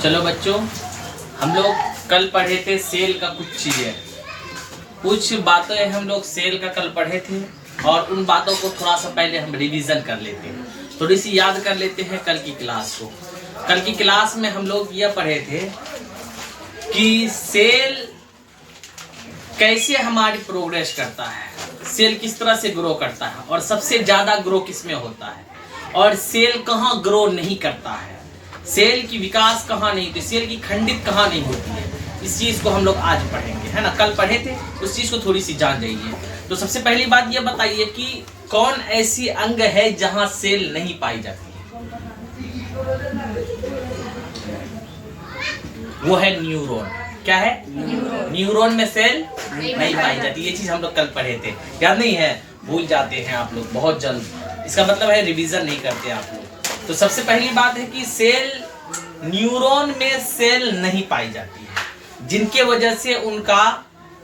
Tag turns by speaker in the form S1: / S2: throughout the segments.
S1: चलो बच्चों, हम लोग कल पढ़े थे सेल का कुछ चीज़ें, कुछ बातें हम लोग सेल का कल पढ़े थे और उन बातों को थोड़ा सा पहले हम रिवीजन कर लेते हैं, थोड़ी सी याद कर लेते हैं कल की क्लास को। कल की क्लास में हम लोग यह पढ़े थे कि सेल कैसे हमारी प्रोग्रेस करता है, सेल किस तरह से ग्रो करता है और सबसे ज़्यादा ग्रो किस में होता है और सेल कहाँ ग्रो नहीं करता है, सेल की विकास कहाँ नहीं होती, सेल की खंडित कहाँ नहीं होती है। इस चीज़ को हम लोग आज पढ़ेंगे, है ना। कल पढ़े थे, उस चीज़ को थोड़ी सी जान जाइए। तो सबसे पहली बात ये बताइए कि कौन ऐसी अंग है जहाँ सेल नहीं पाई जाती है? वो है न्यूरॉन। क्या है? न्यूरॉन में सेल नहीं पाई जाती। ये चीज़ हम लोग कल पढ़े थे, याद नहीं है? भूल जाते हैं आप लोग बहुत जल्द, इसका मतलब है रिवीजन नहीं करते आप लोग। तो सबसे पहली बात है कि सेल, न्यूरॉन में सेल नहीं पाई जाती है, जिनके वजह से उनका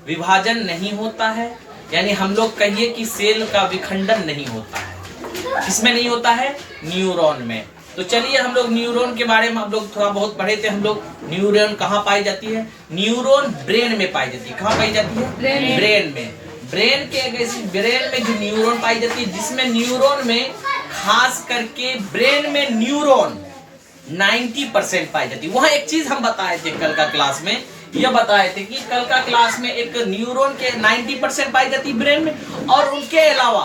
S1: विभाजन नहीं होता है, यानी हम लोग कहिए कि सेल का विखंडन नहीं होता है। किसमें नहीं होता है? न्यूरॉन में। तो चलिए हम लोग न्यूरॉन के बारे में हम लोग थोड़ा बहुत पढ़े थे। हम लोग न्यूरॉन कहाँ पाई जाती है? न्यूरॉन ब्रेन में पाई जाती है। कहाँ पाई जाती है? ब्रेन में। ब्रेन में जो न्यूरॉन पाई जाती है, जिसमें न्यूरॉन में खास करके ब्रेन में न्यूरॉन 90% पाई जाती है। वहाँ एक चीज हम बताए थे कल का क्लास में, यह बताए थे कि कल का क्लास में एक न्यूरॉन के 90% पाई जाती है ब्रेन में, और उनके अलावा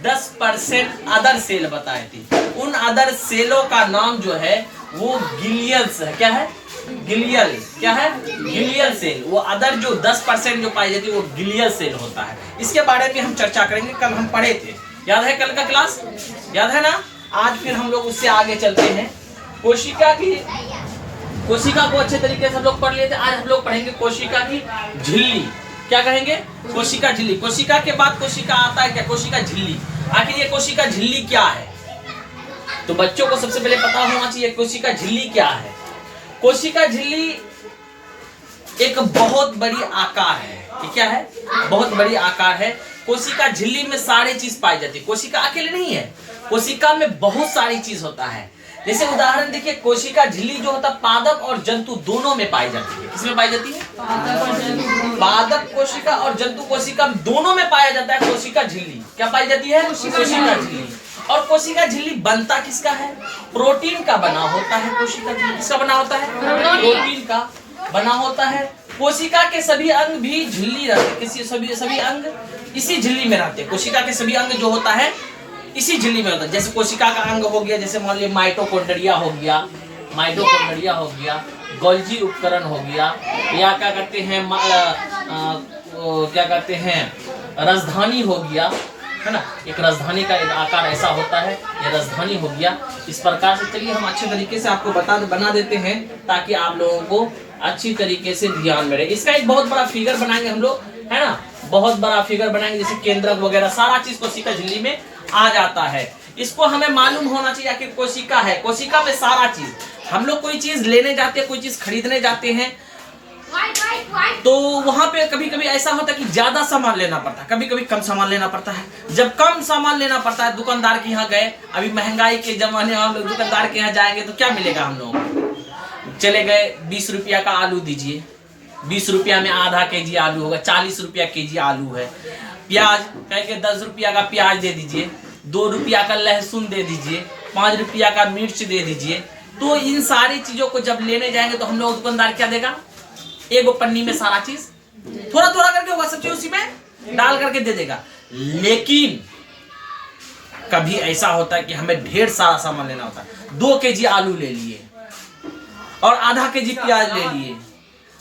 S1: 10% अदर सेल बताए थे। उन अदर सेलों का नाम जो है वो गिलियल्स है। क्या है? गिलियल। क्या है? Glial cell. वो अदर जो 10% जो पाई जाती है वो गिलियल सेल होता है। इसके बारे में हम चर्चा करेंगे, कल हम पढ़े थे, याद है? कल का क्लास याद है ना? आज फिर हम लोग उससे आगे चलते हैं। कोशिका को अच्छे तरीके से हम लोग पढ़ लिए थे। आज हम लोग पढ़ेंगे कोशिका की झिल्ली। क्या कहेंगे? कोशिका झिल्ली। कोशिका के बाद कोशिका आता है क्या? कोशिका झिल्ली। आखिर ये कोशिका झिल्ली क्या है? तो बच्चों को सबसे पहले पता होना चाहिए कोशिका झिल्ली क्या है। कोशिका झिल्ली एक बहुत बड़ी आकार है। क्या है? बहुत बड़ी आकार है। कोशिका झिल्ली में सारी चीज पाई जाती है। कोशिका अकेले नहीं है, कोशिका में बहुत सारी चीज होता है। जैसे उदाहरण देखिए, कोशिका झिल्ली जो होता है पादप और जंतु दोनों में पाई जाती है। किसमें पाई जाती है? पादप कोशिका और जंतु कोशिका दोनों में पाया जाता है कोशिका झिल्ली। क्या पाई जाती है? कोशिका झिल्ली। और कोशिका झिल्ली बनता किसका है? प्रोटीन का बना होता है। कोशिका झिल्ली किसका बना होता है? प्रोटीन का बना होता है। कोशिका के सभी अंग भी झिल्ली रहते, सभी अंग इसी झिल्ली में रहते हैं। कोशिका के सभी अंग जो होता है इसी झिल्ली में होता है। जैसे कोशिका का अंग हो गया, जैसे मान लीजिए माइटोकॉन्ड्रिया हो गया, गोल्जी उपकरण हो गया, या क्या कहते हैं राजधानी हो गया, है ना। एक राजधानी का एक आकार ऐसा होता है, ये राजधानी हो गया। इस प्रकार से चलिए हम अच्छे तरीके से आपको बना देते हैं ताकि आप लोगों को अच्छी तरीके से ध्यान में रहे। इसका एक बहुत बड़ा फिगर बनाएंगे हम लोग, है ना। बहुत बड़ा फिगर बनाएंगे, जैसे केंद्रक वगैरह सारा चीज कोशिका झिल्ली में आ जाता है। इसको हमें मालूम होना चाहिए कि कोशिका है, कोशिका में सारा चीज। हम लोग कोई चीज लेने जाते हैं, कोई चीज खरीदने जाते हैं, तो वहां पे कभी कभी ऐसा होता है कि ज्यादा सामान लेना पड़ता है, कभी कभी कम सामान लेना पड़ता है। जब कम सामान लेना पड़ता है, दुकानदार के यहाँ गए, अभी महंगाई के जमाने में हम लोग दुकानदार के यहाँ जाएंगे तो क्या मिलेगा हम लोग? चले गए 20 रुपया का आलू दीजिए, 20 रुपया में आधा केजी आलू होगा, 40 रुपया केजी आलू है। प्याज कह के 10 रुपया का प्याज दे दीजिए, 2 रुपया का लहसुन दे दीजिए, 5 रुपया का मिर्च दे दीजिए। तो इन सारी चीजों को जब लेने जाएंगे तो हम लोग दुकानदार क्या देगा? एक पन्नी में सारा चीज थोड़ा थोड़ा करके होगा, सब चीज उसी में डाल करके दे देगा। लेकिन कभी ऐसा होता है कि हमें ढेर सारा सामान लेना होता है। 2 केजी आलू ले लिए और आधा केजी प्याज ले लिए,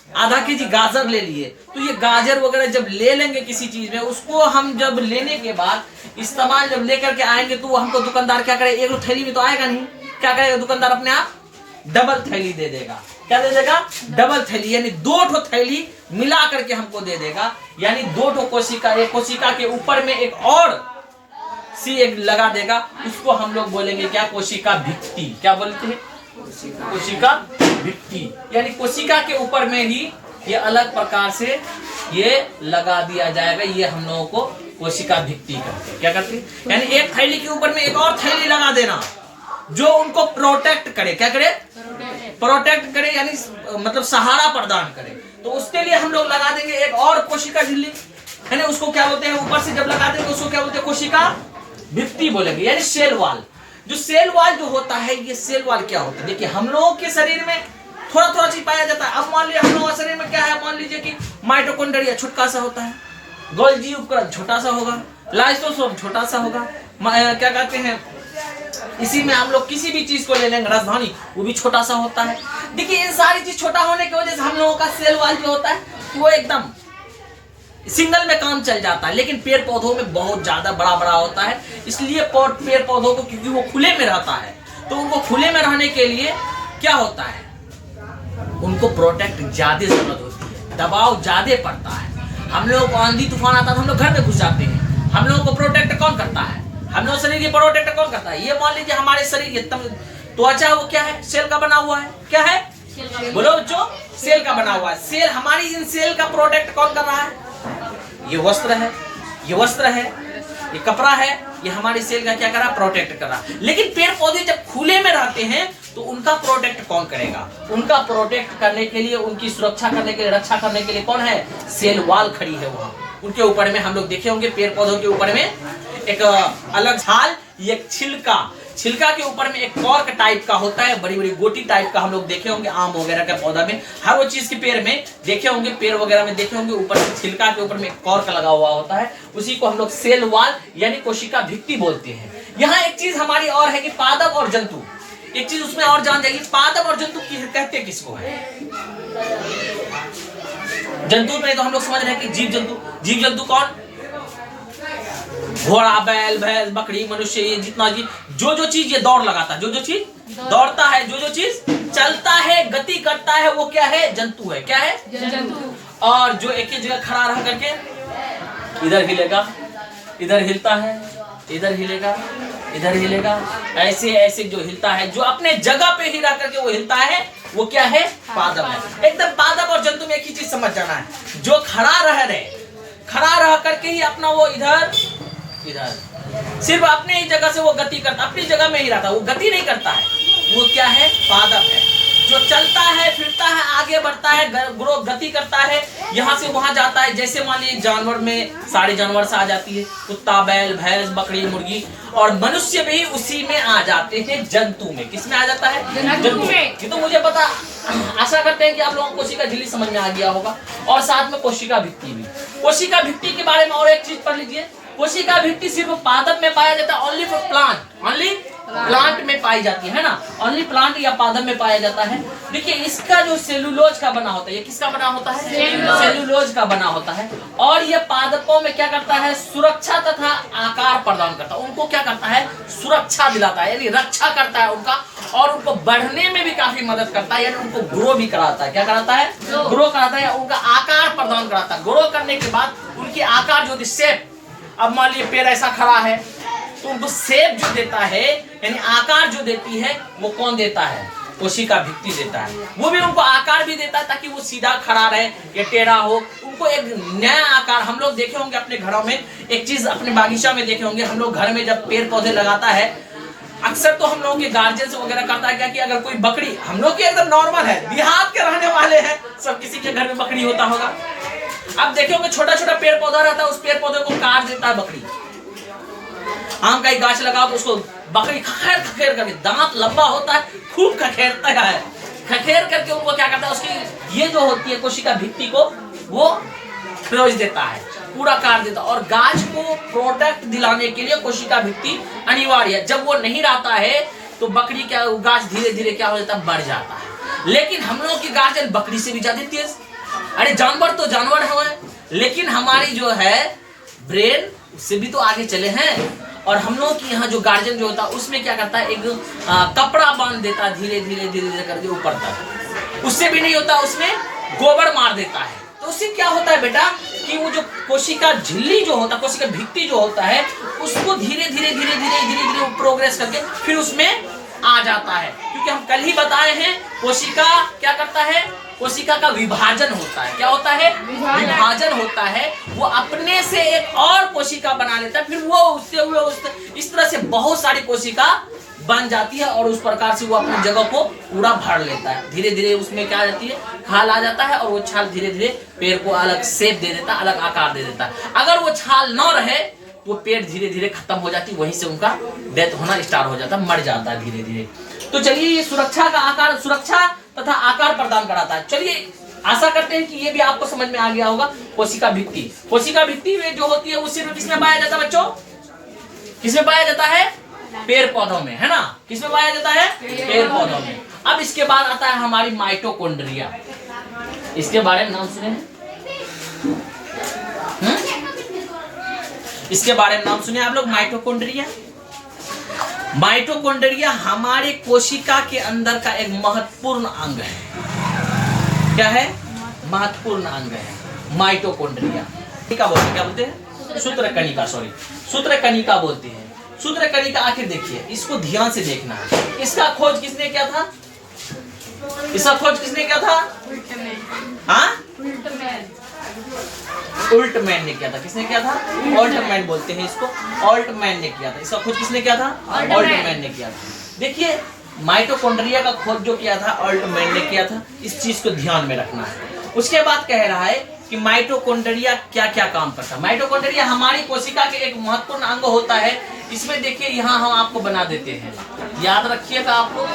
S1: आधा केजी गाजर ले लिए। तो ये गाजर वगैरह जब ले लेंगे किसी चीज में, उसको हम जब लेने के बाद इस्तेमाल जब लेकर के आएंगे तो हमको दुकानदार क्या करे? एक थैली में तो आएगा नहीं, क्या करेगा दुकानदार? अपने आप डबल थैली दे देगा। क्या दे देगा? डबल थैली, यानी 2 थैली मिला करके हमको दे देगा। यानी 2 कोशिका, एक कोशिका के ऊपर में एक और सी एक लगा देगा। उसको हम लोग बोलेंगे क्या? कोशिका भित्ति। क्या बोलते हैं? कोशिका भित्ति। यानी कोशिका के ऊपर में ही ये अलग प्रकार से ये लगा दिया जाएगा। ये हम लोगों को कोशिका भित्ति करते हैं। क्या करते हैं? यानी एक थैली के ऊपर में एक और थैली लगा देना जो उनको प्रोटेक्ट करे। क्या करे? प्रोटेक्ट करे, यानी मतलब सहारा प्रदान करे। तो उसके लिए हम लोग लगा देंगे एक और कोशिका झिल्ली, है ना, उसको क्या बोलते हैं, ऊपर से जब लगा देंगे उसको क्या बोलते हैं, कोशिका भित्ति बोलेंगे, यानी सेल वॉल। जो सेल वॉल जो होता है, ये सेल वॉल क्या होता है, देखिए हम लोगों के शरीर में थोड़ा थोड़ा चीज पाया जाता है। अब मान लीजिए हम लोगों के शरीर में क्या है, मान लीजिए कि माइटोकॉन्ड्रिया छोटा सा होता है, गोल्गी उपकरण छोटा सा होगा, लाइसोसोम छोटा सा होगा, क्या कहते हैं, इसी में हम लोग किसी भी चीज को ले लेंगे, राजधानी, वो भी छोटा सा होता है। देखिए इन सारी चीज छोटा होने की वजह से हम लोगों का सेल वॉल जो होता है वो एकदम सिंगल में काम चल जाता है। लेकिन पेड़ पौधों में बहुत ज्यादा बड़ा बड़ा होता है, इसलिए पेड़ पौधों को, क्योंकि वो खुले में रहता है, तो उनको खुले में रहने के लिए क्या होता है, उनको प्रोटेक्ट ज्यादा जरूरत होती है, दबाव ज्यादा पड़ता है। हम लोगों को आंधी तूफान आता है तो हम लोग घर में घुस जाते हैं, हम लोगों को प्रोटेक्ट कौन करता है, हम लोग शरीर की प्रोटेक्ट कौन करता है। ये मान लीजिए हमारे शरीर त्वचा वो क्या है, सेल का बना हुआ है, क्या है, बोलो बच्चों, सेल का बना हुआ है। सेल, हमारी इन सेल का प्रोटेक्ट कौन कर रहा है, ये वस्त्र है, ये वस्त्र है, ये कपड़ा है, ये हमारी सेल का क्या कर रहा है, प्रोटेक्ट कर रहा है। लेकिन पेड़ पौधे जब खुले में रहते हैं तो उनका प्रोटेक्ट कौन करेगा, उनका प्रोटेक्ट करने के लिए, उनकी सुरक्षा करने के लिए, रक्षा करने के लिए कौन है, सेल वॉल खड़ी है वहां। उनके ऊपर में हम लोग देखे होंगे, पेड़ पौधों के ऊपर में एक अलग छाल, ये छिलका, छिलका के ऊपर में एक कॉर्क टाइप का होता है, बड़ी बड़ी गोटी टाइप का हम लोग देखे होंगे आम वगैरह का पौधा में, हर वो चीज के पेड़ में देखे होंगे, पेड़ वगैरह में देखे होंगे, ऊपर से छिलका के ऊपर में एक कॉर्क लगा हुआ होता है, उसी को हम लोग सेल वॉल यानी कोशिका भित्ति बोलते हैं। यहाँ एक चीज हमारी और है कि पादप और जंतु, एक चीज उसमें और जान जाएगी, पादप और जंतु कहते किसको है। जंतु में तो हम लोग समझ रहे हैं कि जीव जंतु, जीव जंतु कौन, घोड़ा, बैल, भैंस, बकरी, मनुष्य, ये जितना जी जो चीज ये दौड़ लगाता है, जो चीज दौड़ता है, जो चीज चलता है, गति करता है, वो क्या है, जंतु है, क्या है, जंतु। और जो एक ही जगह खड़ा रह करके इधर हिलेगा, इधर हिलता है, इधर हिलेगा, इधर हिलेगा, ऐसे ऐसे जो हिलता है, जो अपने जगह पे ही रह करके वो हिलता है, वो क्या है, पादप है। एकदम पादप और जंतु में एक ही चीज समझ जाना है, जो खड़ा रह करके ही अपना वो इधर सिर्फ अपने ही जगह से वो गति करता, अपनी जगह में ही रहता, वो गति नहीं करता है, वो क्या है, पादप है। जो चलता है, फिरता है, आगे बढ़ता है, गति करता है, यहाँ से वहां जाता है। जैसे मान लीजिए जानवर में सारे जानवर से आ जाती है, कुत्ता, बैल, भैंस, बकरी, मुर्गी, और मनुष्य भी उसी में आ जाते हैं, जंतु में। किस में आ जाता है, जंतु में। ये तो मुझे पता, आशा करते हैं कि आप लोगों को कोशिका झिल्ली समझ में आ गया होगा, और साथ में कोशिका भित्ति भी। कोशिका भित्ति के बारे में और एक चीज पढ़ लीजिए, कोशिका भित्ति सिर्फ पादप में पाया जाता है, only for plant, only plant में पाई जाती है ना, ओनली प्लांट या पादप में पाया जाता है। देखिए इसका जो सेलुलोज का बना होता है, ये किसका बना होता है, सेलुलोज का बना होता है, और ये पादपों में क्या करता है, सुरक्षा तथा आकार प्रदान करता है, उनको क्या करता है, सुरक्षा दिलाता है, यानी रक्षा करता है उनका, और उनको बढ़ने में भी काफी मदद करता है, यानी उनको ग्रो भी कराता है। क्या कराता है, ग्रो कराता है, उनका आकार प्रदान कराता है। ग्रो करने के बाद उनकी आकार जो शेप, अब मान लीजिए पेड़ ऐसा खड़ा है तो उनको शेप जो देता है, यानी आकार जो देती है, वो कौन देता है, कोशिका भित्ति देता है। वो भी उनको आकार भी देता है ताकि वो सीधा खड़ा रहे या टेढ़ा हो, उनको एक नया आकार। हम लोग देखे होंगे अपने घरों में, एक चीज अपने बागीचा में देखे होंगे, हम लोग घर में जब पेड़ पौधे लगाता है, अक्सर तो हम लोगों के गार्जियन वगैरह करता है क्या कि अगर कोई बकरी, हम लोग की एकदम नॉर्मल है, देहात के रहने वाले हैं, सब किसी के घर में बकरी होता होगा। अब देखे होंगे छोटा छोटा पेड़ पौधा रहता है, उस पेड़ पौधे को काट देता है बकरी। आम का एक गाछ लगाओ तो उसको बकरी खखेर खखेर करके, दांत लंबा होता है, खूब खखेरता है, खखेर करके उनको क्या करता है, उसकी ये जो होती है कोशिका भित्ति को वो खरोच देता है, पूरा काट देता है। और गाछ को प्रोटेक्ट दिलाने के लिए कोशिका भित्ति अनिवार्य है। जब वो नहीं रहता है तो बकरी क्या, गाछ धीरे धीरे क्या हो जाता है, बढ़ जाता है। लेकिन हम लोग की गार्जियन बकरी से भी ज्यादा तेज, अरे जानवर तो जानवर है, लेकिन हमारी जो है ब्रेन उससे भी तो आगे चले हैं। और हम लोग की यहाँ जो गार्जियन जो होता है उसमें क्या करता है, एक कपड़ा बांध देता है धीरे धीरे धीरे धीरे करके ऊपर तक, उससे भी नहीं होता, उसमें गोबर मार देता है। तो उससे क्या होता है बेटा कि वो जो कोशिका झिल्ली जो होता है, कोशिका भित्ति जो होता है, उसको धीरे धीरे धीरे धीरे धीरे धीरे प्रोग्रेस करके फिर उसमें आ जाता है। क्योंकि हम कल ही बताए हैं कोशिका क्या करता है, कोशिका का विभाजन होता है। क्या होता है, विभाजन होता है। वो अपने से एक और कोशिका बना लेता है, फिर वो उससे हुए इस तरह से बहुत सारी कोशिका बन जाती है और उस प्रकार से वो अपनी जगह को पूरा भर लेता है। धीरे धीरे उसमें क्या आ जाती है, खाल आ जाता है और वो छाल धीरे धीरे पेड़ को अलग शेप दे देता है, अलग आकार दे देता है। अगर वो छाल न रहे वो पेड़ धीरे धीरे खत्म हो जाती, वहीं से उनका डेथ होना स्टार्ट हो जाता, मर जाता है धीरे धीरे। तो चलिए ये सुरक्षा का आकार, सुरक्षा तथा आकार प्रदान कराता है। चलिए आशा करते हैं कि ये भी आपको समझ में आ गया होगा। कोशिका भित्ति, कोशिका भित्ति में जो होती है वो सिर्फ किसमें पाया जाता है बच्चों, किसमें पाया जाता है, पेड़ पौधों में, है ना, किसमें पाया जाता है, पेड़ पौधों में। अब इसके बाद आता है हमारी माइटोकॉन्ड्रिया। इसके बारे में नाम सुने हैं? इसके बारे में नाम सुने आप लोग, माइटोकॉन्ड्रिया। माइटोकॉन्ड्रिया हमारे कोशिका के अंदर का एक महत्वपूर्ण अंग है। क्या है, महत्वपूर्ण अंग है माइटोकॉन्ड्रिया। क्या बोलते हैं, क्या बोलते हैं, सूत्रकणिका, सॉरी सूत्रकणिका बोलते हैं। सूत्रकणिका आखिर देखिए, इसको ध्यान से देखना है। इसका खोज किसने किया था, इसका खोज किसने किया था, हाँ, उल्टमैन ने किया था। किसने किया था, ऑल्टमैन बोलते हैं इसको, ऑल्टमैन ने किया था। इसका खोज किसने किया था, ऑल्टमैन ने किया था। देखिए माइटोकॉन्ड्रिया का खोज जो किया था ऑल्टमैन ने किया था, इस चीज को ध्यान में रखना है। उसके बाद कह रहा है कि माइटोकॉन्ड्रिया क्या क्या काम करता है। माइटोकॉन्ड्रिया हमारी कोशिका के एक महत्वपूर्ण अंग होता है। इसमें देखिए यहाँ हम आपको बना देते हैं, याद रखिएगा, आप लोग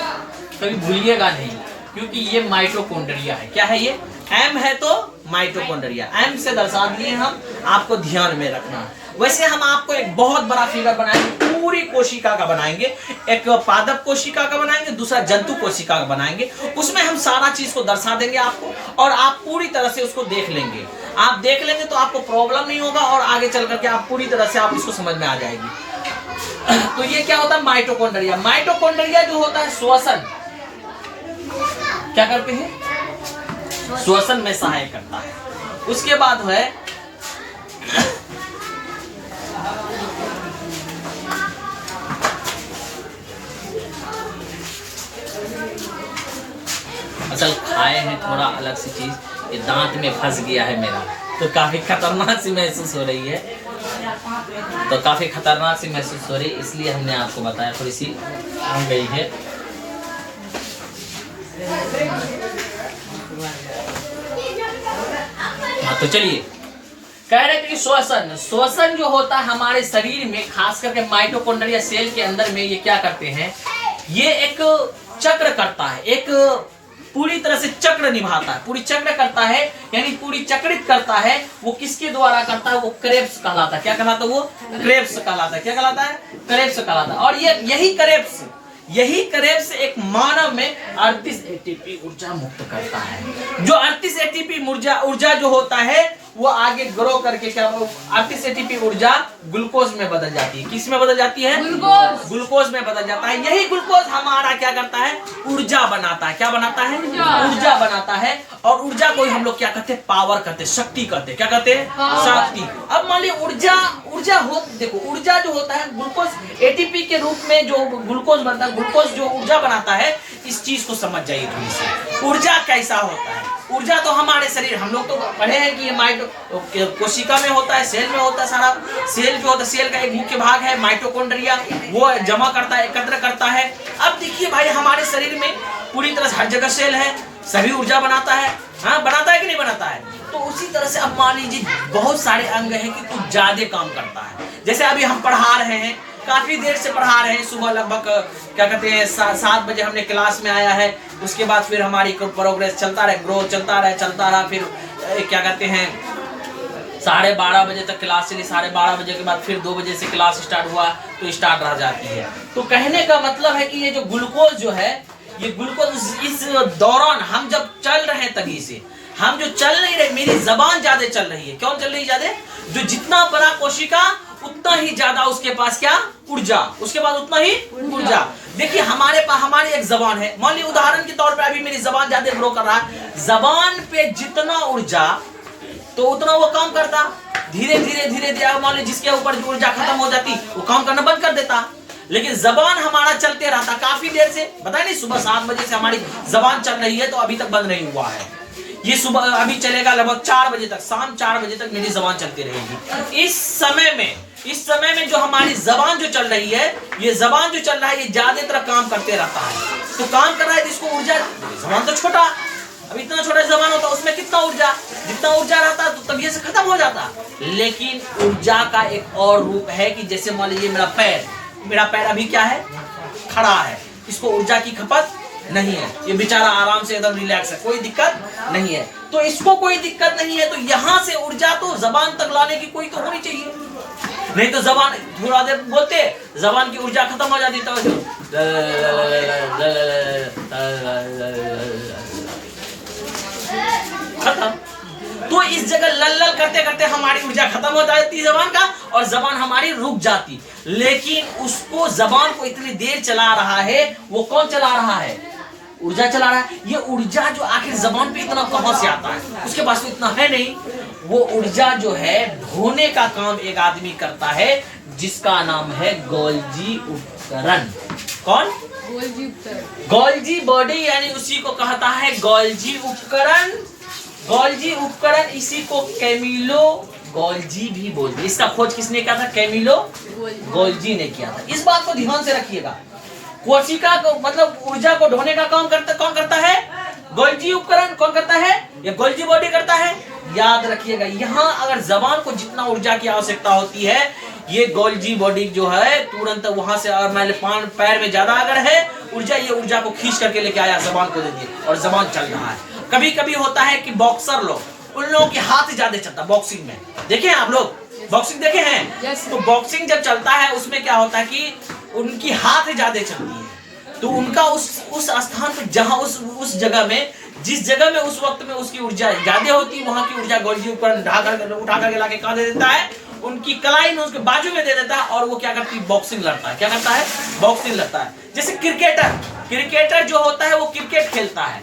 S1: कभी भूलिएगा नहीं, क्योंकि ये माइटोकॉन्ड्रिया है। क्या है ये, एम है तो माइटोकॉन्ड्रिया, एम से दर्शा दिए हम, आपको ध्यान में रखना है। वैसे हम आपको एक बहुत बड़ा फिगर बनाएंगे, पूरी कोशिका का बनाएंगे, एक पादप कोशिका का बनाएंगे, दूसरा जंतु कोशिका का बनाएंगे। उसमें हम सारा चीज को दर्शा देंगे आपको, और आप पूरी तरह से उसको देख लेंगे। आप देख लेंगे तो आपको प्रॉब्लम नहीं होगा, और आगे चल करके आप पूरी तरह से आप इसको समझ में आ जाएगी। तो ये क्या होता है, माइटोकॉन्ड्रिया। माइटोकॉन्ड्रिया जो होता है श्वसन, क्या करते हैं, श्वसन में सहायक करता है। उसके बाद है असल खाए हैं थोड़ा अलग सी चीज, ये दांत में फंस गया है मेरा, तो काफी खतरनाक सी महसूस हो रही है, तो काफी खतरनाक सी महसूस हो रही है, इसलिए हमने आपको बताया, थोड़ी सी आ गई है। हाँ तो चलिए, कह रहे थे कि श्वसन, श्वसन जो होता है हमारे शरीर में, खास करके माइटोकॉन्ड्रिया सेल के अंदर में, ये क्या करते हैं, ये एक चक्र करता है, एक पूरी तरह से चक्र निभाता है, पूरी चक्र करता है, यानी पूरी चक्रित करता है। वो किसके द्वारा करता है, वो क्रेब्स कहलाता है। क्या कहलाता है, वो क्रेब्स कहलाता है। क्या कहलाता है, क्रेब्स कहलाता है। और ये यही क्रेब्स एक मानव में 38 एटीपी ऊर्जा मुक्त करता है। जो 38 एटीपी ऊर्जा जो होता है वो आगे ग्रो करके क्या, 38 एटीपी ऊर्जा ग्लूकोज में बदल जाती है। किस में बदल जाती है, ग्लूकोज में बदल जाता है। यही ग्लूकोज हमारा क्या करता है, ऊर्जा बनाता है। क्या बनाता है, ऊर्जा बनाता है। और ऊर्जा को हम लोग क्या कहते हैं, पावर कहते हैं, शक्ति कहते हैं। क्या कहते हैं, शक्ति। अब मान लीजिए ऊर्जा हो, देखो ऊर्जा जो होता है ग्लूकोज एटीपी के रूप में जो ग्लूकोज बनता है, ग्लूकोज जो ऊर्जा बनाता है, इस चीज को समझ जाइए थोड़ी सी। ऊर्जा कैसा होता है, ऊर्जा तो हमारे शरीर, हम लोग तो पढ़े हैं कि ये कोशिका में होता है, सेल में होता है। सारा सेल जो होता है, सेल का एक मुख्य भाग है माइटोकॉन्ड्रिया, वो जमा करता है, एकत्र करता है। अब देखिए भाई, हमारे शरीर में पूरी तरह से हर जगह सेल है, सभी ऊर्जा बनाता है। हाँ, बनाता है कि नहीं बनाता है। तो उसी तरह से अब मान लीजिए बहुत सारे अंग हैं कि कुछ ज्यादा काम करता है। जैसे अभी हम पढ़ा रहे हैं, काफी देर से पढ़ा रहे हैं, सुबह लगभग क्या कहते हैं 7 बजे हमने क्लास में आया है। उसके बाद फिर हमारी प्रोग्रेस चलता रहे, ग्रोथ चलता रहा। फिर क्या कहते हैं 12:30 बजे तक क्लास चली, 12:30 बजे के बाद फिर 2 बजे से क्लास स्टार्ट हुआ, तो स्टार्ट रह जाती है। तो कहने का मतलब है कि ये जो ग्लूकोज जो है, ये ग्लूकोज इस दौरान हम जब चल रहे हैं, तभी से हम जो चल नहीं रहे, मेरी जबान ज्यादा चल रही है। क्यों चल रही है ज्यादा, जो जितना बड़ा कोशिका उतना ही ज्यादा उसके पास क्या, ऊर्जा, उसके बाद उतना ही ऊर्जा। देखिए हमारे पास हमारी एक जबान है, मान लीजिए उदाहरण के तौर पे अभी मेरी जबान ज्यादा ग्रो कर रहा है, जबान पे जितना ऊर्जा तो उतना वो काम करता। धीरे धीरे मान लीजिए जिसके ऊपर ऊर्जा खत्म हो जाती वो काम करना बंद कर देता। लेकिन जबान हमारा चलते रहता काफी देर से, पता नहीं सुबह 7 बजे से हमारी जबान चल रही है, तो अभी तक बंद नहीं हुआ है। ये सुबह अभी चलेगा लगभग 4 बजे तक, शाम 4 बजे तक मेरी जबान चलती रहेगी। इस समय में इस समय में जो हमारी जबान जो चल रही है, ये जबान जो चल रहा है, ये ज्यादातर काम करते रहता है। तो काम कर रहा है तो इसको ऊर्जा, जबान तो छोटा, अब इतना छोटा जबान होता, उसमें कितना ऊर्जा, जितना ऊर्जा रहता तो तबीयत से खत्म हो जाता। लेकिन ऊर्जा का एक और रूप है कि जैसे मान लीजिए मेरा पैर अभी क्या है, खड़ा है, इसको ऊर्जा की खपत नहीं है, ये बेचारा आराम से एकदम रिलैक्स है, कोई दिक्कत नहीं है। तो इसको कोई दिक्कत नहीं है, तो यहाँ से ऊर्जा तो जबान तक लाने की कोई तो होनी चाहिए, नहीं तो जबान थोड़ा देर बोलते जबान की ऊर्जा खत्म हो जाती, तो खत्म। तो इस जगह लल करते करते हमारी ऊर्जा खत्म हो जाती जबान का, और जबान हमारी रुक जाती। लेकिन उसको जबान को इतनी देर चला रहा है, वो कौन चला रहा है, ऊर्जा चला रहा है। ये ऊर्जा जो आखिर जबान पे इतना कहां से आता है, उसके पास तो इतना है नहीं। वो ऊर्जा जो है ढोने का काम एक आदमी करता है, जिसका नाम है गोल्जी उपकरण। कौन?
S2: गोल्जी उपकरण।
S1: गोल्जी बॉडी, यानी उसी को कहता है गोल्जी उपकरण। गोल्जी उपकरण, इसी को कैमिलो गोल्जी भी बोलते। इसका खोज किसने किया था? कैमिलो गोल्जी ने किया था। इस बात को ध्यान से रखिएगा। कोशिका को मतलब ऊर्जा को ढोने का काम कौन करता है? गोल्जी उपकरण। कौन करता है? ये गोल्जी बॉडी करता है। याद रखिएगा, यहाँ अगर जबान को जितना ऊर्जा की आवश्यकता होती है, ये गोल्जी बॉडी जो है तुरंत वहां से, और मान पैर में ज्यादा अगर है ऊर्जा, ये ऊर्जा को खींच करके लेके आया, जबान को दे दिया और जबान चल रहा है। कभी कभी होता है कि बॉक्सर लोग, उन लोगों के हाथ ज्यादा चलता है बॉक्सिंग में। देखे हैं आप लोग बॉक्सिंग? देखे हैं? तो बॉक्सिंग जब चलता है उसमें क्या होता है कि उनकी हाथ ज्यादा चलती है, तो उनका उस स्थान पे, जहां उस जगह में, जिस जगह में उस वक्त में उसकी ऊर्जा ज्यादा होती है, वहां की ऊर्जा गोल्जी उपकरण उठा करके लाके कहां दे देता है? उनकी कलाई में, उसके बाजू में दे देता है, और वो क्या करती है? बॉक्सिंग लड़ता है। क्या करता है? बॉक्सिंग लड़ता है। जैसे क्रिकेटर जो होता है वो क्रिकेट खेलता है।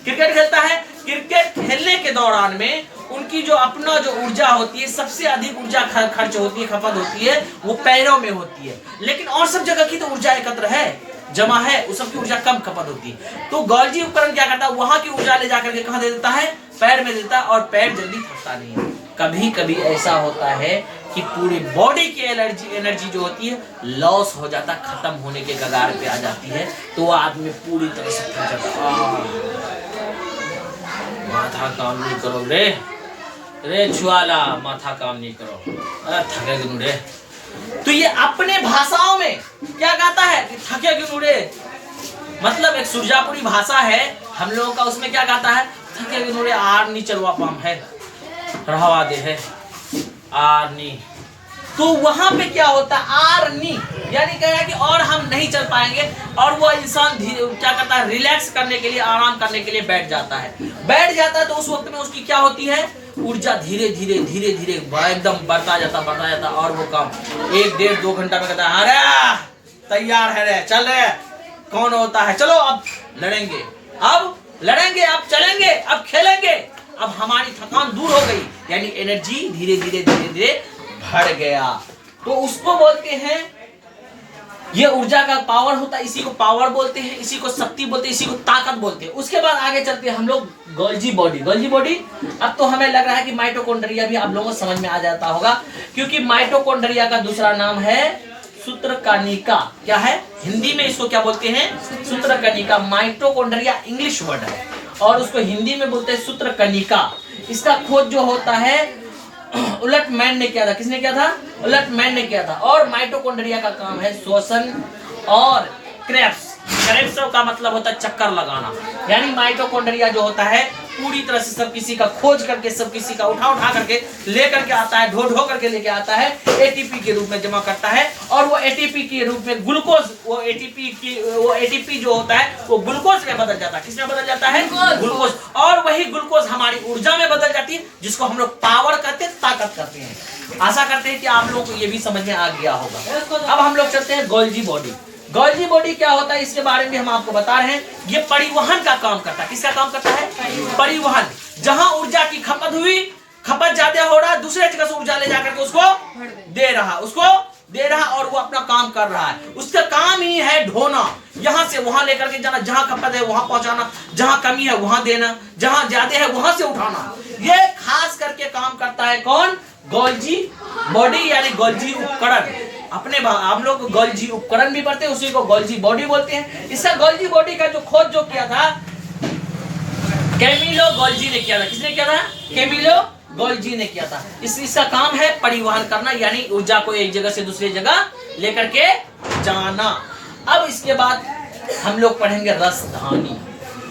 S1: क्रिकेट खेलने के दौरान में उनकी जो अपना जो ऊर्जा होती है, सबसे अधिक ऊर्जा खर्च होती है, खपत होती है, वो पैरों में होती है। लेकिन और सब जगह की तो ऊर्जा एकत्र है, जमा है, उस सब की ऊर्जा कम खपत होती है। तो गोल्जी उपकरण क्या करता है? वहां की ऊर्जा ले जाकर के कहां दे देता है? पैर में देता है, और पैर जल्दी थकता नहीं है। कभी कभी ऐसा होता है कि पूरी बॉडी की एनर्जी जो होती है लॉस हो जाता, खत्म होने के कगार पे आ जाती है, तो वो आदमी पूरी तरह से थक जाता। माथा काम नहीं करो रे छुआला, माथा काम नहीं करो, अरे थके क्यों रे। तो ये अपने भाषाओं में क्या कहता है कि थके क्यों रे, मतलब एक सुरजापुरी भाषा है हम लोगों का, उसमें क्या कहता है? थके क्यों रे, आर नहीं चलवा पाम है, रहवा दे है आरनी। तो वहां पे क्या होता है? आरनी, यानी कह रहा है कि और हम नहीं चल पाएंगे, और वो इंसान क्या करता है? रिलैक्स करने के लिए, आराम करने के लिए बैठ जाता है। तो उस वक्त में उसकी क्या होती है? ऊर्जा धीरे धीरे एकदम बढ़ता जाता, और वो काम 1 डेढ़ 2 घंटा में कहता है, अरे तैयार है रे, चल रहे, कौन होता है, चलो अब लड़ेंगे, अब चलेंगे, अब खेलेंगे, अब हमारी थकान दूर हो गई, यानी एनर्जी धीरे धीरे बढ़ गया। तो उसको बोलते हैं, ये ऊर्जा का पावर होता है, इसी को पावर बोलते हैं, इसी को शक्ति बोलते हैं, इसी को ताकत बोलते हैं। उसके बाद आगे चलते हैं हम लोग गोल्जी बॉडी। अब तो हमें लग रहा है कि माइटोकॉन्ड्रिया भी आप लोगों को समझ में आ जाता होगा, क्योंकि माइटोकॉन्ड्रिया का दूसरा नाम है सूत्रकणिका। क्या है? हिंदी में इसको क्या बोलते हैं? सूत्रकणिका। माइटोकॉन्ड्रिया इंग्लिश वर्ड है, और उसको हिंदी में बोलते हैं सूत्रकणिका। इसका खोज जो होता है उलटमैन ने किया था। किसने किया था? उलटमैन ने किया था। और माइटोकॉन्ड्रिया का काम है श्वसन और क्रेब्स का मतलब होता है चक्कर लगाना, यानी माइटोकॉन्ड्रिया जो होता है पूरी तरह से सब किसी का खोज करके, सब किसी का उठा करके लेकर के आता है, ढो करके लेके आता है, एटीपी के रूप में जमा करता है, और वो एटीपी के रूप में ग्लूकोज, वो एटीपी जो होता है वो ग्लूकोज में बदल जाता है। किसमें बदल जाता है? ग्लूकोज। और वही ग्लूकोज हमारी ऊर्जा में बदल जाती है, जिसको हम लोग पावर कहते हैं, ताकत कहते हैं। आशा करते हैं कि आप लोगों को ये भी समझ में आ गया होगा। अब हम लोग चलते हैं गोल्जी बॉडी। गोल्जी बॉडी क्या होता है, इसके बारे में हम आपको बता रहे हैं। ये परिवहन का काम करता है। किसका काम करता है? परिवहन। जहां ऊर्जा की खपत हुई, खपत ज्यादा हो रहा है, दूसरे जगह से ऊर्जा ले जाकर के उसको दे रहा, और वो अपना काम कर रहा है। उसका काम ही है ढोना, यहां से वहां लेकर के जाना, जहां खपत है वहां पहुंचाना, जहां कमी है वहां देना, जहां ज्यादा है वहां से उठाना। ये खास करके काम करता है कौन? गोल्जी बॉडी यानी गोल्जी उपकरण। अपने हम लोग गोल्जी उपकरण भी पढ़ते हैं, उसी को गोल्जी बॉडी बोलते हैं। इसका गोल्जी बॉडी का जो खोज जो किया था कैमिलो गोल्जी ने किया था। किसने किया था? कैमिलो गोल्जी ने किया था। इसका काम है परिवहन करना, यानी ऊर्जा को एक जगह से दूसरी जगह लेकर के जाना। अब इसके बाद हम लोग पढ़ेंगे राजधानी।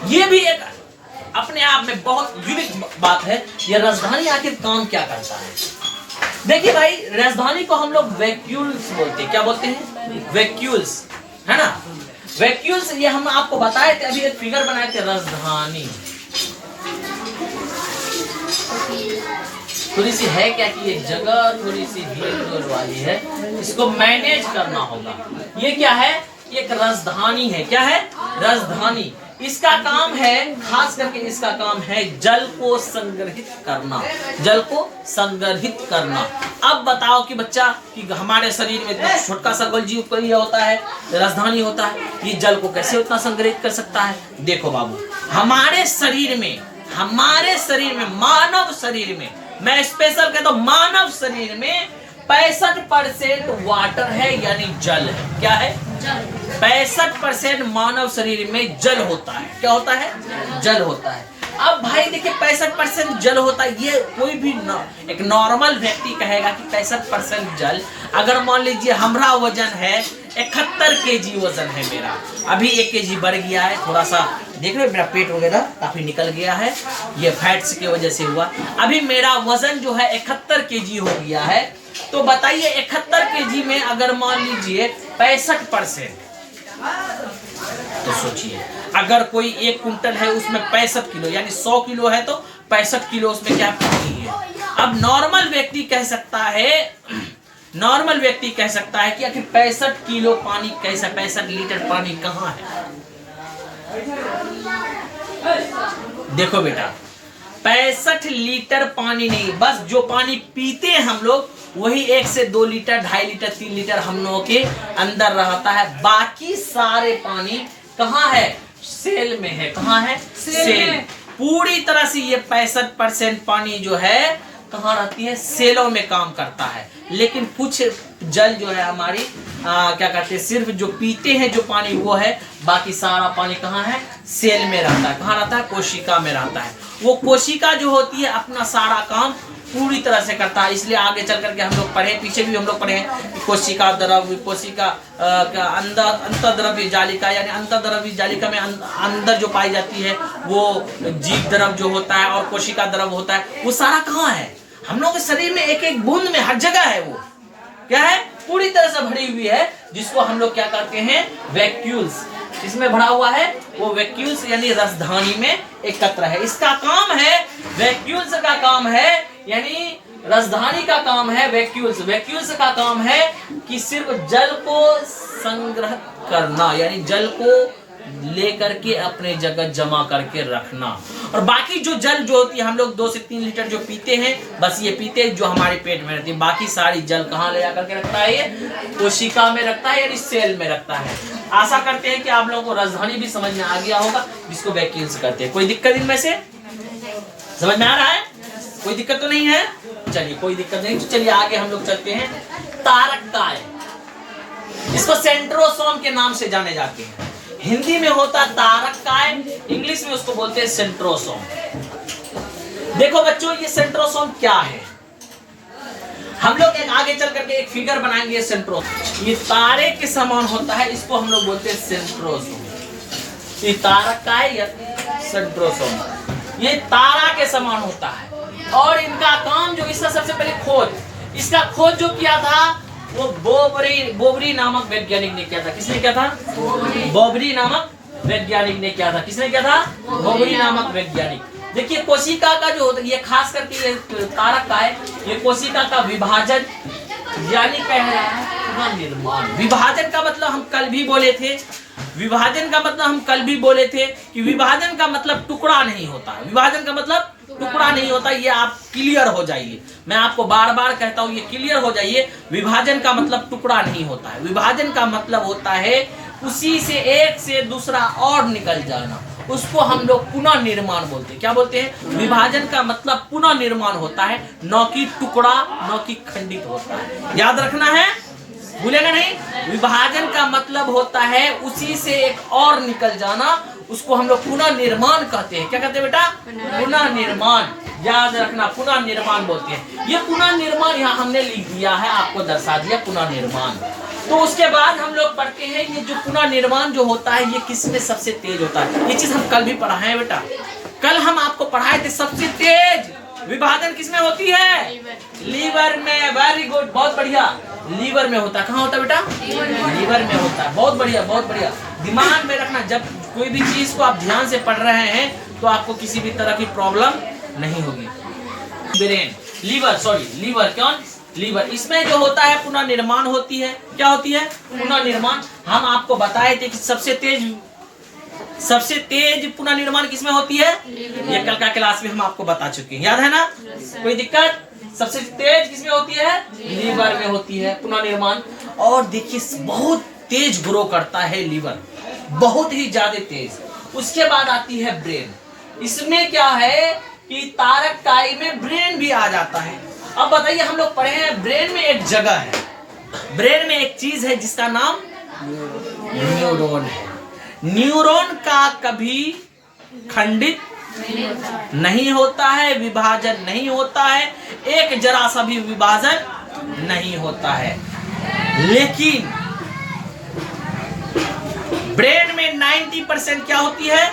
S1: ये भी एक अपने आप में बहुत यूनिक बात है। ये राजधानी आखिर काम क्या करता है? देखिए भाई, राजधानी को हम लोग वैक्यूल्स बोलते हैं। क्या बोलते हैं? वैक्यूल्स, है ना। वैक्यूल्स ये हम आपको बताए थे, अभी एक फिगर बनाए थे राजधानी। थोड़ी सी है क्या कि ये जगह थोड़ी सी भीड़ वाली है, इसको मैनेज करना होगा। ये क्या है? एक राजधानी है। क्या है? राजधानी। इसका काम है, खास करके इसका काम है जल को संग्रहित करना, जल को संग्रहित करना। अब बताओ कि बच्चा कि हमारे शरीर में इतना छोटा सा गोल्जी उपकरण होता है, राजधानी होता है, ये जल को कैसे उतना संग्रहित कर सकता है? देखो बाबू, हमारे शरीर में मानव शरीर में, मैं स्पेशल कहता हूं, मानव शरीर में 65% वाटर है, यानी जल है। क्या है? 65% मानव शरीर में जल होता है। क्या होता है? जल होता है। अब भाई देखिए, 65% जल होता है। ये कोई भी एक नॉर्मल व्यक्ति कहेगा कि 65% जल। अगर मान लीजिए हमारा वजन है 71 kg वजन है मेरा, अभी 1 kg बढ़ गया है, थोड़ा सा देख रहे हो मेरा पेट वगैरह काफी निकल गया है, ये फैट्स की वजह से हुआ। अभी मेरा वजन जो है 71 kg हो गया है। तो बताइए 71 kg में अगर मान लीजिए 65%, तो सोचिए अगर कोई 1 कुंटल है उसमें 65 किलो यानी 100 किलो है, तो 65 किलो उसमें क्या पानी है। अब नॉर्मल व्यक्ति कह सकता है कि आखिर 65 किलो पानी कैसा, 65 लीटर पानी कहाँ है? देखो बेटा, 65 लीटर पानी नहीं, बस जो पानी पीते हैं हम लोग वही 1 से 2 लीटर, 2.5 लीटर, 3 लीटर हम लोगों के अंदर रहता है। बाकी सारे पानी कहाँ है? सेल में है। कहाँ है? सेल। पूरी तरह से ये 65% पानी जो है कहाँ रहती है? सेलों में काम करता है। लेकिन कुछ जल जो है हमारी क्या कहते हैं, सिर्फ जो पीते हैं जो पानी वो है, बाकी सारा पानी कहाँ है? सेल में रहता है। कहाँ रहता है? कोशिका में रहता है। वो कोशिका जो होती है अपना सारा काम पूरी तरह से करता है। इसलिए आगे चल करके हम लोग पढ़े, पीछे भी हम लोग पढ़े कि कोशिका द्रव्य, कोशिका अंतर्द्रव्य जालिका, यानी अंतर्द्रव्य जालिका में अंदर जो पाई जाती है वो जीव द्रव जो होता है और कोशिका द्रव होता है, वो सारा कहाँ है? हम लोग के शरीर में एक एक बूंद में, हर जगह है। वो क्या है? पूरी तरह से भरी हुई है, जिसको हम लोग क्या करते हैं? वैक्यूल्स। इसमें भरा हुआ है वो वैक्यूल्स, यानी राजधानी में एकत्र है। इसका काम है, वैक्यूल्स का काम है, यानी राजधानी का काम है वैक्यूल्स। वैक्यूल्स का काम है कि सिर्फ जल को संग्रह करना, यानी जल को लेकर के अपने जगह जमा करके रखना। और बाकी जो जल जो होती है, हम लोग 2 से 3 लीटर जो पीते हैं, बस ये पीते हैं जो हमारे पेट में रहती है। बाकी सारी जल कहाँ ले जाकर के रखता है? ये कोशिका में रखता है, यानी सेल में रखता है। आशा करते हैं कि आप लोगों को राजधानी भी समझ में आ गया होगा, जिसको वैक्यूल्स कहते हैं। कोई दिक्कत इनमें से समझ में आ रहा है? कोई दिक्कत तो नहीं है? चलिए, कोई दिक्कत नहीं। तो चलिए आगे हम लोग चलते हैं। तारककाय, इसको सेंट्रोसोम के नाम से जाने जाते हैं। हिंदी में होता तारककाय, इंग्लिश में उसको बोलते हैं सेंट्रोसोम। देखो बच्चों, ये सेंट्रोसोम क्या है? हम लोग एक आगे चल करके एक फिगर बनाएंगे। सेंट्रोसोम ये तारे के समान होता है, इसको हम लोग बोलते हैं सेंट्रोसोम। ये तारककाय या सेंट्रोसोम ये तारा के समान होता है। और इनका काम जो, इसका सबसे पहले खोज, इसका खोज जो किया था वो बोबरी नामक वैज्ञानिक ने किया था। किसने किया था? बोबरी नामक वैज्ञानिक ने किया था। किसने किया था? बोबरी नामक वैज्ञानिक। देखिए कोशिका का जो होता है, ये खास करके ये तारककाय, ये कोशिका का विभाजन यानी कह रहा है पुनर्निर्माण। विभाजन का मतलब हम कल भी बोले थे, विभाजन का मतलब हम कल भी बोले थे कि विभाजन का मतलब टुकड़ा नहीं होता। विभाजन का मतलब टुकड़ा नहीं होता, ये आप क्लियर हो जाइए। मैं आपको बार बार कहता हूँ, ये क्लियर हो जाइए। विभाजन का मतलब टुकड़ा नहीं होता है। विभाजन का मतलब होता है उसी से एक से दूसरा और निकल जाना, उसको हम लोग पुनः निर्माण बोलते हैं। क्या बोलते हैं? विभाजन का मतलब पुनः निर्माण होता है, न कि टुकड़ा, न कि खंडित होता है। याद रखना है, भूलेगा नहीं। विभाजन का मतलब होता है उसी से एक और निकल जाना, उसको हम लोग पुनः निर्माण कहते हैं। क्या कहते हैं बेटा? पुनः निर्माण। याद रखना, पुनः निर्माण बोलते हैं। ये पुनः निर्माण यहाँ हमने लिख दिया है, आपको दर्शा दिया पुनः निर्माण। तो उसके बाद हम लोग पढ़ते हैं ये जो पुनः निर्माण जो होता है ये किसमें सबसे तेज होता है। ये चीज हम कल भी पढ़ाए हैं बेटा, कल हम आपको पढ़ाए थे। सबसे तेज विभाजन किसमें होती है? लीवर में। वेरी गुड, बहुत बढ़िया। लीवर में होता है। कहाँ होता है बेटा? लीवर में होता है। बहुत बढ़िया, बहुत बढ़िया। दिमाग में रखना, जब कोई भी चीज को आप ध्यान से पढ़ रहे हैं तो आपको किसी भी तरह की प्रॉब्लम नहीं होगी। ब्रेन, लीवर, सॉरी लीवर, कौन? लीवर। इसमें जो होता है पुनः निर्माण होती है। क्या होती है? पुनः निर्माण। हम आपको बताए थे कि सबसे तेज पुनः निर्माण किसमें होती है? ये कल का क्लास में हम आपको बता चुके हैं, याद है ना? कोई दिक्कत? सबसे तेज किसमें होती है? लीवर में होती है पुनः निर्माण। और देखिए बहुत तेज ग्रो करता है लीवर, बहुत ही ज्यादा तेज। उसके बाद आती है ब्रेन। इसमें क्या है कि तारक काई में ब्रेन भी आ जाता है। अब बताइए, हम लोग पढ़े हैं ब्रेन में एक जगह है, ब्रेन में एक चीज है जिसका नाम न्यूरॉन है। न्यूरॉन का कभी खंडित नहीं होता है, विभाजन नहीं होता है, एक जरा सा भी विभाजन नहीं होता है। लेकिन ब्रेन में 90% क्या होती है?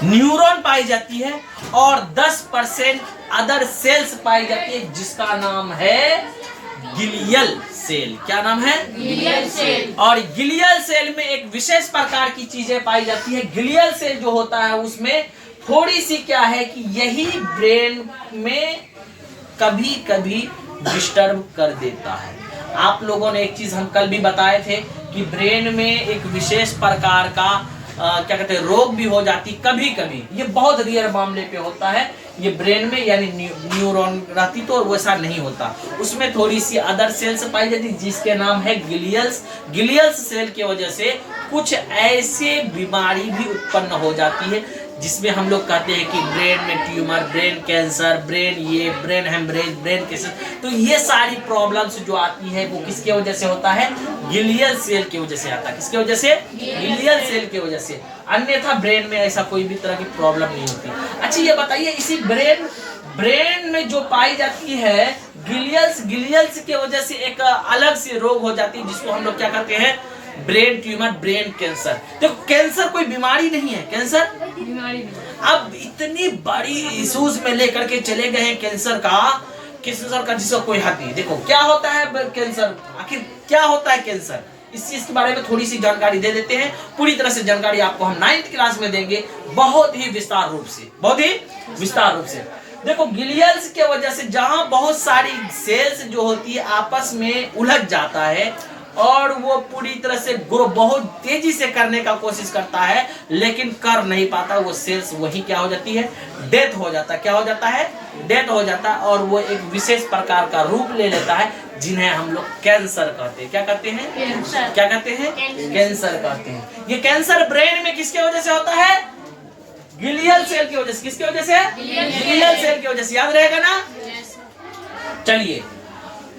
S1: न्यूरॉन पाई जाती है और 10% अदर सेल्स पाई जाती है जिसका नाम है गिलियल सेल। क्या नाम है? Glial cell. और गिलियल सेल में एक विशेष प्रकार की चीजें पाई जाती है। गिलियल सेल जो होता है उसमें थोड़ी सी क्या है कि यही ब्रेन में कभी कभी डिस्टर्ब कर देता है। आप लोगों ने एक चीज हम कल भी बताए थे कि ब्रेन में एक विशेष प्रकार का क्या कहते हैं रोग भी हो जाती कभी कभी। ये बहुत रियर मामले पे होता है। ये ब्रेन में यानी न्यूरॉन रहती तो वैसा नहीं होता, उसमें थोड़ी सी अदर सेल्स पाई जाती जिसके नाम है गिलियल्स। गिलियल्स सेल की वजह से कुछ ऐसे बीमारी भी उत्पन्न हो जाती है जिसमें हम लोग कहते हैं कि ब्रेन में tumour, brain cancer, brain haemorrhage, brain cancer. तो ये सारी प्रॉब्लम्स जो आती है वो किसके वजह से होता है? गिलियल सेल की वजह से आता है। किसके वजह से? गिलियल सेल की वजह से। अन्यथा ब्रेन में ऐसा कोई भी तरह की प्रॉब्लम नहीं होती। अच्छा ये बताइए, इसी ब्रेन में जो पाई जाती है गिलियल्स की वजह से एक अलग से रोग हो जाती है जिसको हम लोग क्या कहते हैं? Brain tumour, brain cancer. देखो कैंसर कोई बीमारी नहीं है, कैंसर बीमारी नहीं। अब इतनी बड़ी इश्यूज में लेकर के चले गए हैं कैंसर का जिसका कोई हद नहीं। देखो क्या होता है कैंसर, आखिर क्या होता है कैंसर, इस चीज के बारे में थोड़ी सी जानकारी दे देते हैं। पूरी तरह से जानकारी आपको हम 9th क्लास में देंगे, बहुत ही विस्तार रूप से। देखो गिलियल्स के वजह से जहां बहुत सारी सेल्स जो होती है आपस में उलझ जाता है और वो पूरी तरह से ग्रो बहुत तेजी से करने का कोशिश करता है लेकिन कर नहीं पाता। वो सेल्स वही क्या हो जाती है? डेथ हो जाता है। क्या हो जाता है? डेथ हो जाता है। और वो एक विशेष प्रकार का रूप ले लेता है जिन्हें हम लोग कैंसर कहते हैं। क्या कहते हैं? कैंसर। क्या कहते हैं? कैंसर कहते हैं। ये कैंसर ब्रेन में किसके वजह से होता है? गिलियल सेल की वजह से। किसकी वजह से? गिलियल सेल की वजह से। याद रहेगा ना? चलिए,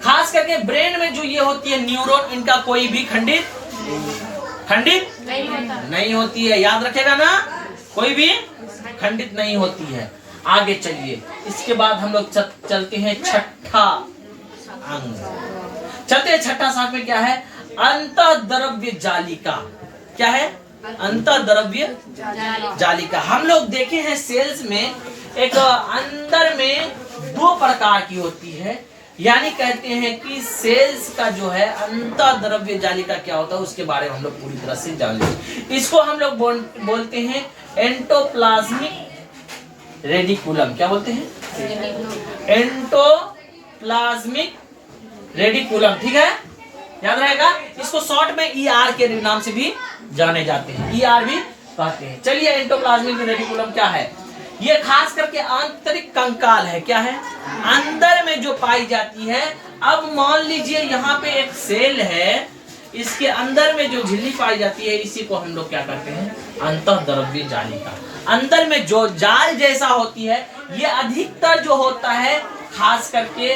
S1: खास करके ब्रेन में जो ये होती है न्यूरॉन, इनका कोई भी खंडित नहीं होती है। याद रखेगा ना? कोई भी खंडित नहीं होती है। आगे चलिए, इसके बाद हम लोग चलते हैं छठा अंग। चलते हैं छठा साथ में क्या है? अंतःद्रव्य जालिका। क्या है? अंतःद्रव्य जालिका। हम लोग देखे हैं सेल्स में एक अंदर में 2 प्रकार की होती है, यानी कहते हैं कि सेल्स का जो है अंतःद्रव्य जालिका क्या होता है उसके बारे में हम लोग पूरी तरह से जान लेंगे। इसको हम लोग बोलते हैं एंडोप्लाज्मिक रेडिकुलम। क्या बोलते हैं? Endoplasmic reticulum. ठीक है, याद रहेगा। इसको शॉर्ट में ER के नाम से भी जाने जाते हैं, ER भी कहते हैं। चलिए, एंडोप्लाज्मिक रेडिकुलम क्या है? ये खास करके आंतरिक कंकाल है। क्या है? अंदर में जो पाई जाती है। अब मान लीजिए यहाँ पे एक सेल है, इसके अंदर में जो झिल्ली पाई जाती है इसी को हम लोग क्या करते हैं? अंतःद्रव्य जालिका। अंदर में जो जाल जैसा होती है, ये अधिकतर जो होता है खास करके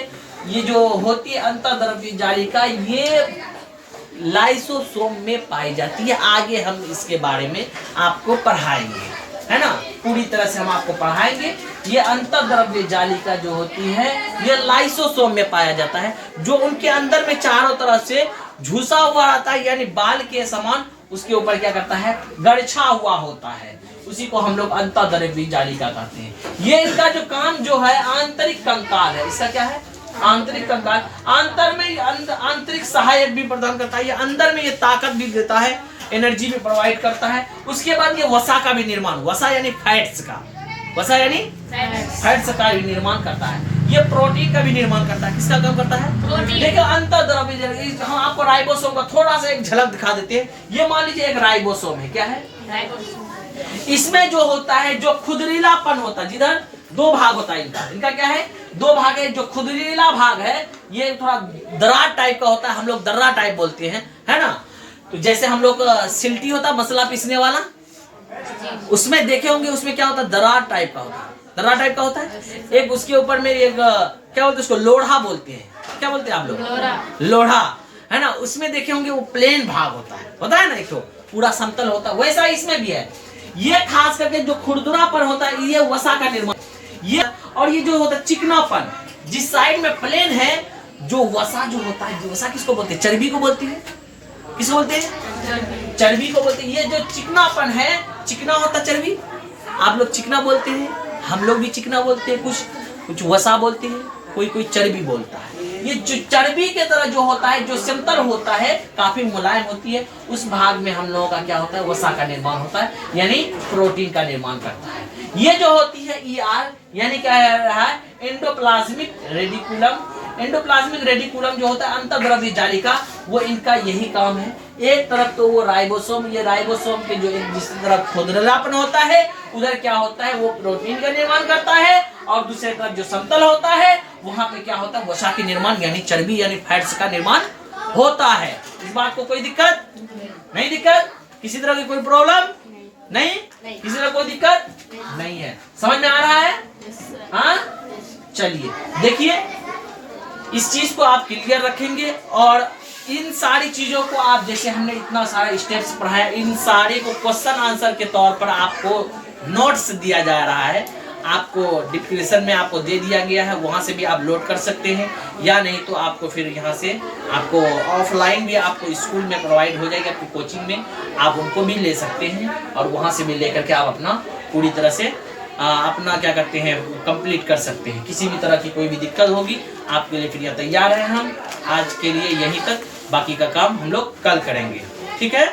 S1: ये जो होती है अंतःद्रव्य जालिका, ये लाइसोसोम में पाई जाती है। आगे हम इसके बारे में आपको पढ़ाएंगे, है ना, पूरी तरह से हम आपको पढ़ाएंगे। ये अंतःद्रव्य जालिका जो होती है ये लाइसोसोम में पाया जाता है, जो उनके अंदर में चारों तरफ से झुसा हुआ रहता है, यानी बाल के समान उसके ऊपर क्या करता है, गड़छा हुआ होता है, उसी को हम लोग अंतःद्रव्य जालिका कहते हैं। ये इनका जो काम जो है आंतरिक कंकाल है, इसका क्या है, आंतरिक कंकाल। आंतरिक सहायक भी प्रदान करता है, ये अंदर में ये ताकत भी देता है, एनर्जी भी प्रोवाइड करता है। उसके बाद ये वसा का भी निर्माण, वसा यानी फैट्स का, वसा यानी फैट्स का भी निर्माण करता है। ये प्रोटीन का भी निर्माण करता है। किसका काम करता है, देखिए अंतःद्रव्य। हम आपको राइबोसोम का थोड़ा सा एक झलक दिखा देते हैं। ये मान लीजिए एक राइबोसोम है, क्या है, इसमें जो होता है, जो खुदरीलापन होता है, जिधर दो भाग होता है इनका क्या है, दो भाग है। जो खुदरीला भाग है ये थोड़ा दर्रा टाइप का होता है, हम लोग दर्रा टाइप बोलते हैं, है ना। तो जैसे हम लोग सिल्टी होता है मसला पीसने वाला, उसमें देखे होंगे, उसमें क्या होता है, दर्रा टाइप का होता है, दर्रा टाइप का होता है। एक उसके ऊपर में एक क्या बोलते हैं, उसको लोढ़ा बोलते हैं। क्या बोलते हैं आप लोग, लोढ़ा, है ना। उसमें देखे होंगे वो प्लेन भाग होता है ना, एक तो पूरा समतल होता है, वैसा इसमें भी है। ये खास करके जो खुरदुरापन होता है, ये वसा का निर्माण, ये और ये जो होता है चिकनापन, जिस साइड में प्लेन है, जो वसा जो होता है, वसा किसको बोलते हैं, चर्बी को बोलती है। किसको बोलते हैं, चर्बी को बोलते हैं। ये जो चिकनापन है, चिकना होता है चर्बी, आप लोग चिकना बोलते हैं, हम लोग भी चिकना बोलते हैं, कुछ वसा बोलते हैं, कोई चर्बी बोलता है। ये जो चर्बी के तरह जो होता है, जो समतल होता है, काफी मुलायम होती है, उस भाग में हम लोगों का क्या होता है, वसा का निर्माण होता है, यानी प्रोटीन का निर्माण करता है। ये जो होती है ER, यानी क्या है, एंडोप्लाज्मिक रेडिकुलम। एंडोप्लाज्मिक रेडिकुलम जो होता है अंतःद्रव्य जालिका, वो इनका यही काम है। एक तरफ तो वो राइबोसोम, ये राइबोसोम के जो एक जिस तरफ खुदरीलापन होता है, उधर क्या होता है, वो प्रोटीन का निर्माण करता है, और दूसरे तरफ जो समतल होता है, वहां पे क्या होता है, वसा के निर्माण यानी चर्बी यानी फैट्स का निर्माण होता है। इस बात को कोई दिक्कत नहीं, दिक्कत किसी तरह की कोई प्रॉब्लम नहीं, किसी तरह कोई दिक्कत नहीं है, समझ में आ रहा है। हाँ, चलिए देखिए, इस चीज को आप क्लियर रखेंगे, और इन सारी चीजों को आप, जैसे हमने इतना सारा स्टेप्स पढ़ाया, इन सारे को क्वेश्चन आंसर के तौर पर आपको नोट्स दिया जा रहा है, आपको डिस्क्रिप्शन में आपको दे दिया गया है, वहां से भी आप लोड कर सकते हैं, या नहीं तो आपको फिर यहाँ से आपको ऑफलाइन भी आपको स्कूल में प्रोवाइड हो जाएगी, आपकी कोचिंग में आप उनको भी ले सकते हैं, और वहां से भी लेकर के आप अपना पूरी तरह से अपना क्या करते हैं, कंप्लीट कर सकते हैं। किसी भी तरह की कोई भी दिक्कत होगी, आपके लिए फिर यहाँ तैयार हैं हम। आज के लिए यहीं तक, बाकी का काम हम लोग कल करेंगे, ठीक है।